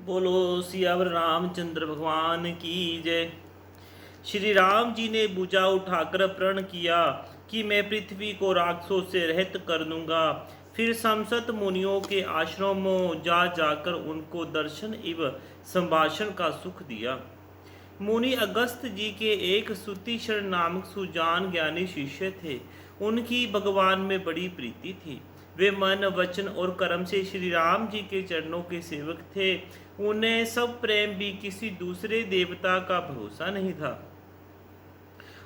बोलो सियावर रामचंद्र भगवान की जय। श्री राम जी ने भुजा उठाकर प्रण किया कि मैं पृथ्वी को राक्षसों से रहित कर दूंगा। फिर संसत मुनियों के आश्रमों जा जाकर उनको दर्शन एवं संभाषण का सुख दिया। मुनि अगस्त जी के एक सुतीक्षण नामक सुजान ज्ञानी शिष्य थे। उनकी भगवान में बड़ी प्रीति थी। वे मन वचन और कर्म से श्री राम जी के चरणों के सेवक थे। उन्हें सब प्रेम भी किसी दूसरे देवता का भरोसा नहीं था।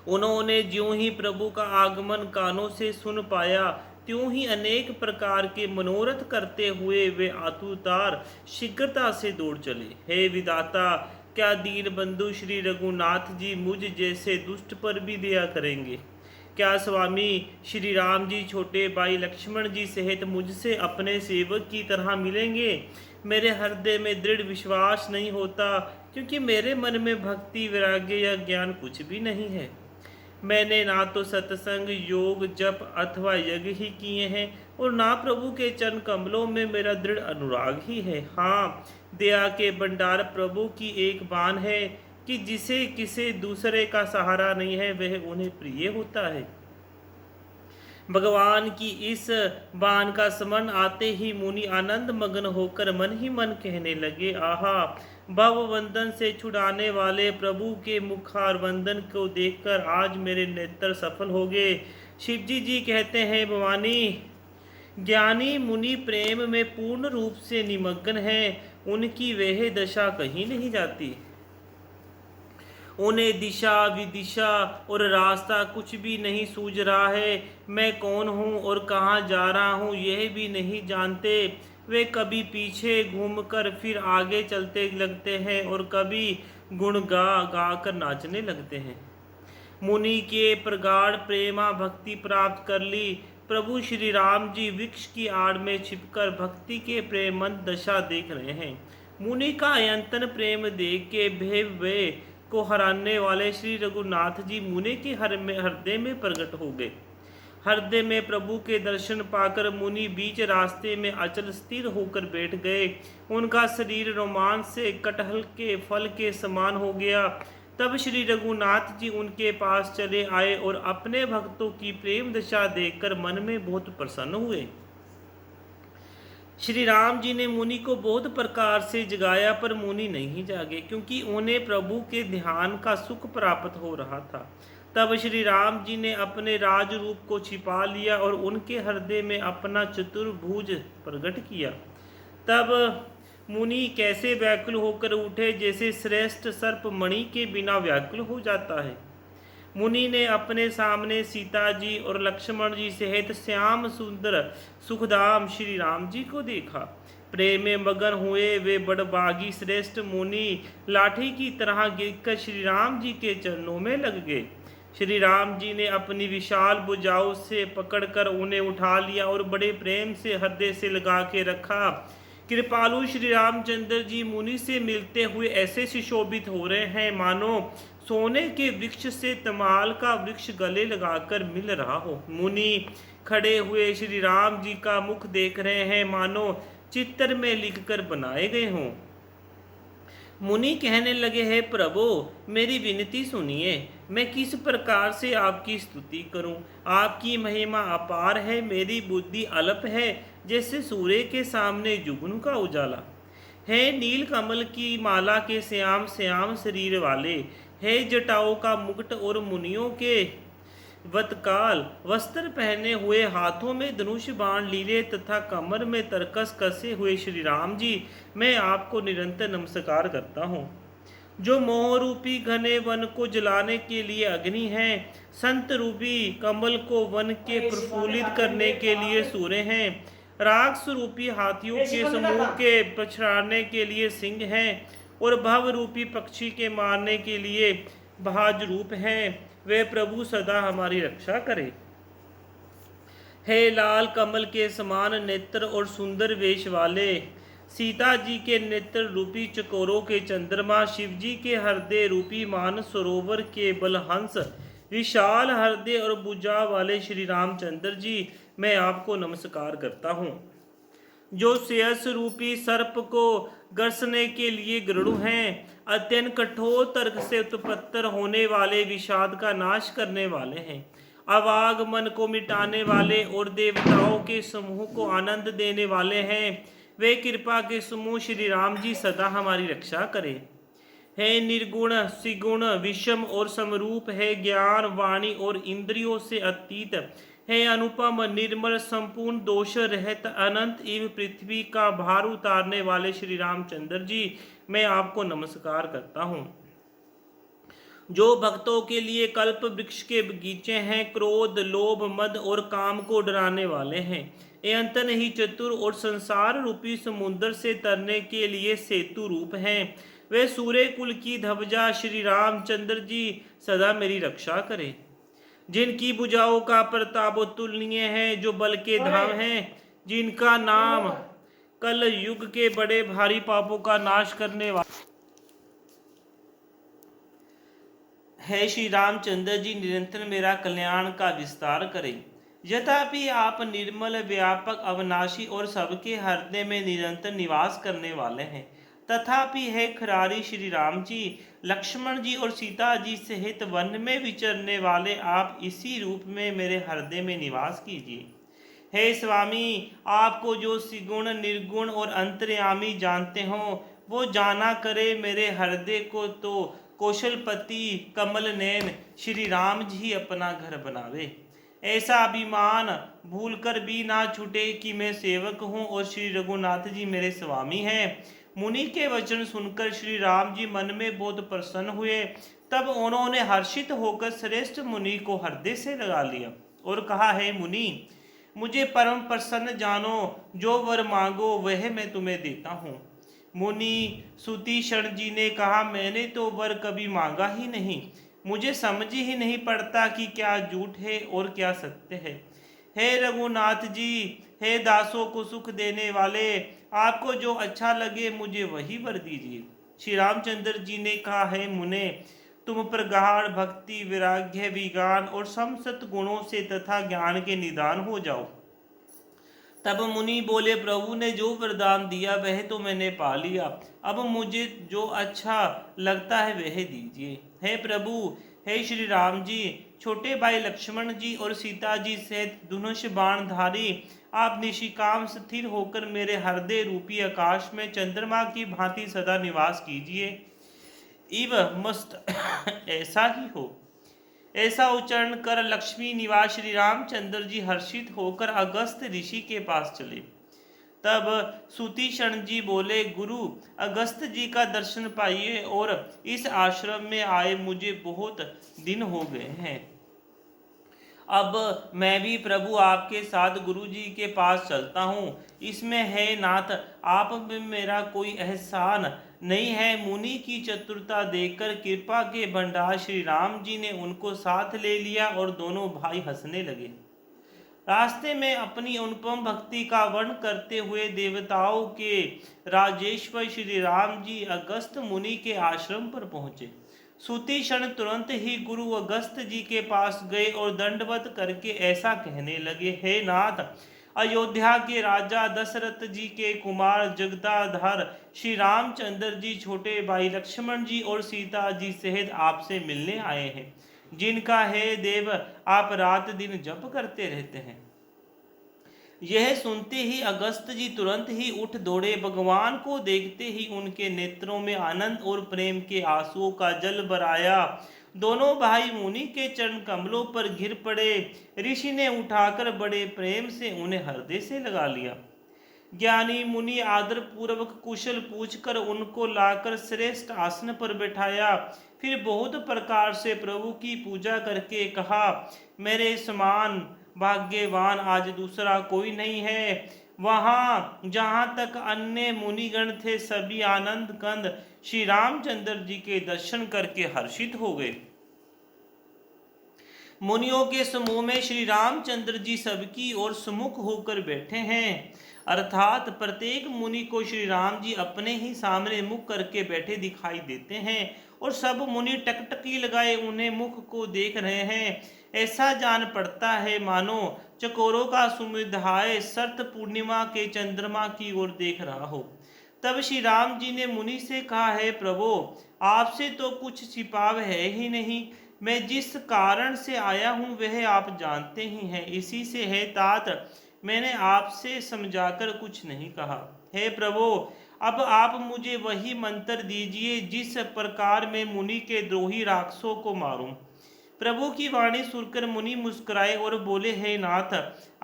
उन्होंने ज्यों ही प्रभु का आगमन कानों से सुन पाया, त्यों ही अनेक प्रकार के मनोरथ करते हुए वे आतुरतार शीघ्रता से दौड़ चले। हे विधाता, क्या दीन बंधु श्री रघुनाथ जी मुझ जैसे दुष्ट पर भी दया करेंगे? क्या स्वामी श्री राम जी छोटे भाई लक्ष्मण जी सहित मुझसे अपने सेवक की तरह मिलेंगे? मेरे हृदय में दृढ़ विश्वास नहीं होता, क्योंकि मेरे मन में भक्ति वैराग्य या ज्ञान कुछ भी नहीं है। मैंने ना तो सत्संग योग जप अथवा यज्ञ ही किए हैं और ना प्रभु के चरण कमलों में मेरा दृढ़ अनुराग ही है। हाँ, दया के भंडार प्रभु की एक बान है कि जिसे किसी दूसरे का सहारा नहीं है वह उन्हें प्रिय होता है। भगवान की इस बाण का स्मरण आते ही मुनि आनंद मग्न होकर मन ही मन कहने लगे, आहा, भव वंदन से छुड़ाने वाले प्रभु के मुखार वंदन को देखकर आज मेरे नेत्र सफल हो गए। शिवजी जी कहते हैं, भवानी, ज्ञानी मुनि प्रेम में पूर्ण रूप से निमग्न है, उनकी वह दशा कहीं नहीं जाती। उन्हें दिशा विदिशा और रास्ता कुछ भी नहीं सूझ रहा है। मैं कौन हूँ और कहाँ जा रहा हूँ यह भी नहीं जानते। वे कभी पीछे घूमकर फिर आगे चलते लगते हैं और कभी गुण गा गा कर नाचने लगते हैं। मुनि के प्रगाढ़ प्रेमा भक्ति प्राप्त कर ली। प्रभु श्री राम जी वृक्ष की आड़ में छिपकर भक्ति के प्रेमंत दशा देख रहे हैं। मुनि का अयंतन प्रेम देख के वे को हराने वाले श्री रघुनाथ जी मुनि के हृदय में प्रकट हो गए। हृदय में प्रभु के दर्शन पाकर मुनि बीच रास्ते में अचल स्थिर होकर बैठ गए। उनका शरीर रोमांच से कटहल के फल के समान हो गया। तब श्री रघुनाथ जी उनके पास चले आए और अपने भक्तों की प्रेम दशा देखकर मन में बहुत प्रसन्न हुए। श्री राम जी ने मुनि को बहुत प्रकार से जगाया, पर मुनि नहीं जागे, क्योंकि उन्हें प्रभु के ध्यान का सुख प्राप्त हो रहा था। तब श्री राम जी ने अपने राज रूप को छिपा लिया और उनके हृदय में अपना चतुर्भुज प्रकट किया। तब मुनि कैसे व्याकुल होकर उठे, जैसे श्रेष्ठ सर्प मणि के बिना व्याकुल हो जाता है। मुनि ने अपने सामने सीता जी और लक्ष्मण जी सहित श्याम सुंदर सुखधाम श्री राम जी को देखा। प्रेम में मगन हुए वे बड़भागी श्रेष्ठ मुनि लाठी की तरह गिरकर श्री राम जी के चरणों में लग गए। श्री राम जी ने अपनी विशाल भुजाओं से पकड़कर उन्हें उठा लिया और बड़े प्रेम से हृदय से लगा के रखा। कृपालु श्री रामचंद्र जी मुनि से मिलते हुए ऐसे सुशोभित हो रहे हैं मानो सोने के वृक्ष से तमाल का वृक्ष गले लगाकर मिल रहा हो। मुनि खड़े हुए श्री राम जी का मुख देख रहे हैं मानो चित्र में लिखकर बनाए गए हों। मुनि कहने लगे, हैं प्रभु, मेरी विनती सुनिए। मैं किस प्रकार से आपकी स्तुति करूं? आपकी महिमा अपार है, मेरी बुद्धि अल्प है, जैसे सूर्य के सामने जुगनू का उजाला है। नील कमल की माला के श्याम श्याम शरीर वाले, है जटाओं का मुकुट और मुनियों के वतकाल वस्त्र पहने हुए, हाथों में धनुष बाण लीले तथा कमर में तरकस कसे हुए श्री राम जी, मैं आपको निरंतर नमस्कार करता हूँ। जो मोह रूपी घने वन को जलाने के लिए अग्नि है, संत रूपी कमल को वन के प्रफुल्लित करने के लिए सूर्य हैं, राक्षस रूपी हाथियों के समूह के पछाड़ने के लिए सिंह हैं और भव रूपी पक्षी के मारने के लिए भाज रूप हैं, वे प्रभु सदा हमारी रक्षा करे। हे लाल कमल के समान नेत्र और सुंदर वेश वाले, सीता जी के नेत्र रूपी चकोरों के चंद्रमा, शिव जी के हृदय रूपी मान सरोवर के बलहंस, विशाल हृदय और भुजा वाले श्री रामचंद्र जी, मैं आपको नमस्कार करता हूँ। जो शेष रूपी सर्प को गरसने के लिए गरुड़ हैं। अत्यंत कठोर तर्क से उत्पत्तर होने वाले विषाद का नाश करने वाले हैं। आवागमन को मिटाने वाले और देवताओं के समूह को आनंद देने वाले हैं। वे कृपा के समूह श्री राम जी सदा हमारी रक्षा करें। है निर्गुण सिगुण विषम और समरूप, है ज्ञान वाणी और इंद्रियों से अतीत, है अनुपम निर्मल संपूर्ण दोष रहित अनंत एवं पृथ्वी का भार उतारने वाले श्री रामचंद्र जी, मैं आपको नमस्कार करता हूँ। जो भक्तों के लिए कल्प वृक्ष के बगीचे हैं, क्रोध लोभ मद और काम को डराने वाले हैं। ये अंत नहीं चतुर और संसार रूपी समुद्र से तरने के लिए सेतु रूप हैं। वे सूर्य कुल की ध्वजा श्री रामचंद्र जी सदा मेरी रक्षा करें। जिनकी भुजाओं का प्रताप तुलनीय है, जो बल के धाम हैं, जिनका नाम कल युग के बड़े भारी पापों का नाश करने वाला है। श्री रामचंद्र जी निरंतर मेरा कल्याण का विस्तार करें। यद्यपि आप निर्मल व्यापक अविनाशी और सबके हृदय में निरंतर निवास करने वाले हैं, तथापि है खरारी श्री राम जी, लक्ष्मण जी और सीता जी सहित वन में विचरने वाले आप इसी रूप में मेरे हृदय में निवास कीजिए। हे स्वामी, आपको जो सिगुण निर्गुण और अंतर्यामी जानते हो, वो जाना करे मेरे हृदय को तो कौशलपति कमल नैन श्री राम जी अपना घर बनावे। ऐसा अभिमान भूलकर भी ना छूटे कि मैं सेवक हूँ और श्री रघुनाथ जी मेरे स्वामी हैं। मुनि के वचन सुनकर श्री राम जी मन में बहुत प्रसन्न हुए। तब उन्होंने हर्षित होकर श्रेष्ठ मुनि को हृदय से लगा लिया और कहा, है मुनि, मुझे परम प्रसन्न जानो, जो वर मांगो वह मैं तुम्हें देता हूँ। मुनि सुतीक्षण जी ने कहा, मैंने तो वर कभी मांगा ही नहीं, मुझे समझ ही नहीं पड़ता कि क्या झूठ है और क्या सत्य है। हे रघुनाथ जी, हे दासों को सुख देने वाले, आपको जो अच्छा लगे मुझे वही वर दीजिए। श्री रामचंद्र जी ने कहा, है मुने, तुम प्रगाढ़ भक्ति वैराग्य विज्ञान और समस्त गुणों से तथा ज्ञान के निदान हो जाओ। तब मुनि बोले, प्रभु ने जो वरदान दिया वह तो मैंने पा लिया, अब मुझे जो अच्छा लगता है वह दीजिए। हे प्रभु, हे श्री राम जी, छोटे भाई लक्ष्मण जी और सीता जी सहित धनुष बाणधारी आप निशिकाम स्थिर होकर मेरे हृदय रूपी आकाश में चंद्रमा की भांति सदा निवास कीजिए। इव मस्त ऐसा ही हो। ऐसा उच्चारण कर लक्ष्मी निवास श्री रामचंद्र जी हर्षित होकर अगस्त ऋषि के पास चले। तब सुतीक्षण जी बोले, गुरु, अगस्त जी का दर्शन पाइए और इस आश्रम में आए मुझे बहुत दिन हो गए हैं। अब मैं भी प्रभु आपके साथ गुरु जी के पास चलता हूँ। इसमें है नाथ, आप में मेरा कोई एहसान नहीं है। मुनि की चतुरता देखकर कृपा के भंडार श्री राम जी ने उनको साथ ले लिया और दोनों भाई हंसने लगे। रास्ते में अपनी अनुपम भक्ति का वर्णन करते हुए देवताओं के राजेश्वर श्री राम जी अगस्त मुनि के आश्रम पर पहुंचे। सुतीक्षण तुरंत ही गुरु अगस्त जी के पास गए और दंडवत करके ऐसा कहने लगे, हे नाथ, अयोध्या के राजा दशरथ जी के कुमार जगदाधर श्री रामचंद्र जी छोटे भाई लक्ष्मण जी और सीता जी सहित आपसे मिलने आए हैं, जिनका हे देव आप रात दिन जप करते रहते हैं। यह सुनते ही अगस्त जी तुरंत ही उठ दौड़े। भगवान को देखते ही उनके नेत्रों में आनंद और प्रेम के आंसुओं का जल बराया। दोनों भाई मुनि के चरण कमलों पर गिर पड़े। ऋषि ने उठाकर बड़े प्रेम से उन्हें हृदय से लगा लिया। ज्ञानी मुनि आदर पूर्वक कुशल पूछकर उनको लाकर श्रेष्ठ आसन पर बैठाया। फिर बहुत प्रकार से प्रभु की पूजा करके कहा, मेरे समान भाग्यवान आज दूसरा कोई नहीं है। वहाँ जहाँ तक अन्य मुनिगण थे सभी आनंद कंद श्री रामचंद्र जी के दर्शन करके हर्षित हो गए। मुनियों के समूह में श्री रामचंद्र जी सबकी ओर सुमुख होकर बैठे हैं, अर्थात प्रत्येक मुनि को श्री राम जी अपने ही सामने मुख करके बैठे दिखाई देते हैं और सब मुनि टकटकी लगाए उन्हें मुख को देख रहे हैं। ऐसा जान पड़ता है मानो चकोरों का समुदाय शरत पूर्णिमा के चंद्रमा की ओर देख रहा हो। तब श्री राम जी ने मुनि से कहा, है प्रभु, आपसे तो कुछ छिपाव है ही नहीं। मैं जिस कारण से आया हूँ वह आप जानते ही हैं। इसी से है तात मैंने आपसे समझाकर कुछ नहीं कहा। हे प्रभु, अब आप मुझे वही मंत्र दीजिए जिस प्रकार मैं मुनि के द्रोही राक्षसों को मारूं। प्रभु की वाणी सुनकर मुनि मुस्कुराए और बोले, हे नाथ,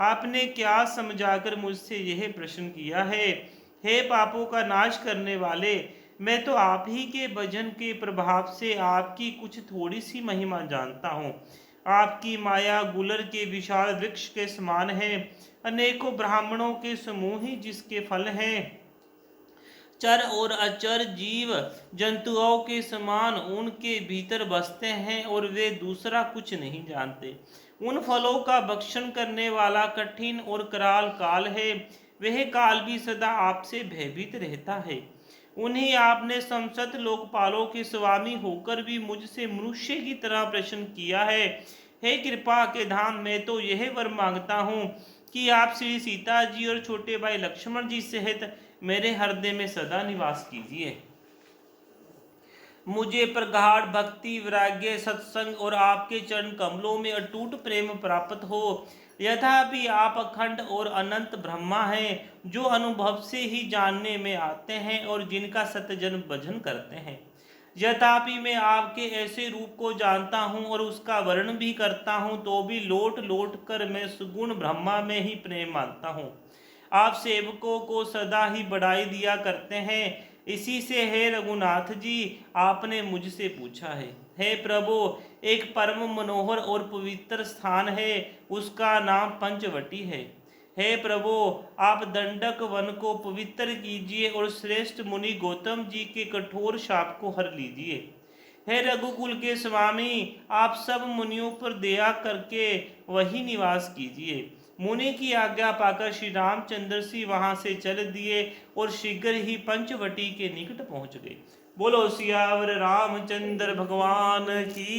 आपने क्या समझाकर मुझसे यह प्रश्न किया है। हे पापों का नाश करने वाले, मैं तो आप ही के भजन के प्रभाव से आपकी कुछ थोड़ी सी महिमा जानता हूँ। आपकी माया गुलर के विशाल वृक्ष के समान है। अनेकों ब्राह्मणों के समूह ही जिसके फल हैं। चर और अचर जीव जंतुओं के समान उनके भीतर बसते हैं और वे दूसरा कुछ नहीं जानते। उन फलों का भक्षण करने वाला कठिन और कराल काल है। वह काल भी सदा आपसे भयभीत रहता है। उन्हें आपने समस्त लोकपालों के स्वामी होकर भी मुझसे मनुष्य की तरह प्रश्न किया है। हे कृपा के धाम, मैं तो यह वर मांगता हूँ कि आप श्री सीता जी और छोटे भाई लक्ष्मण जी सहित मेरे हृदय में सदा निवास कीजिए। मुझे प्रगाढ़ भक्ति, वैराग्य, सत्संग और आपके चरण कमलों में अटूट प्रेम प्राप्त हो। यद्यपि आप अखंड और अनंत ब्रह्मा हैं, जो अनुभव से ही जानने में आते हैं और जिनका सतजन भजन करते हैं। यद्यपि मैं आपके ऐसे रूप को जानता हूँ और उसका वर्णन भी करता हूँ, तो भी लौट लौट कर मैं सुगुण ब्रह्मा में ही प्रेम मानता हूँ। आप सेवकों को सदा ही बढ़ाई दिया करते हैं। इसी से हे रघुनाथ जी, आपने मुझसे पूछा है। हे प्रभु, एक परम मनोहर और पवित्र स्थान है, उसका नाम पंचवटी है। हे प्रभु, आप दंडक वन को पवित्र कीजिए और श्रेष्ठ मुनि गौतम जी के कठोर शाप को हर लीजिए। हे रघुकुल के स्वामी, आप सब मुनियों पर दया करके वही निवास कीजिए। मुनि की आज्ञा पाकर श्री रामचंद्र जी वहां से चल दिए और शीघ्र ही पंचवटी के निकट पहुंच गए। बोलो सियावर रामचंद्र भगवान की।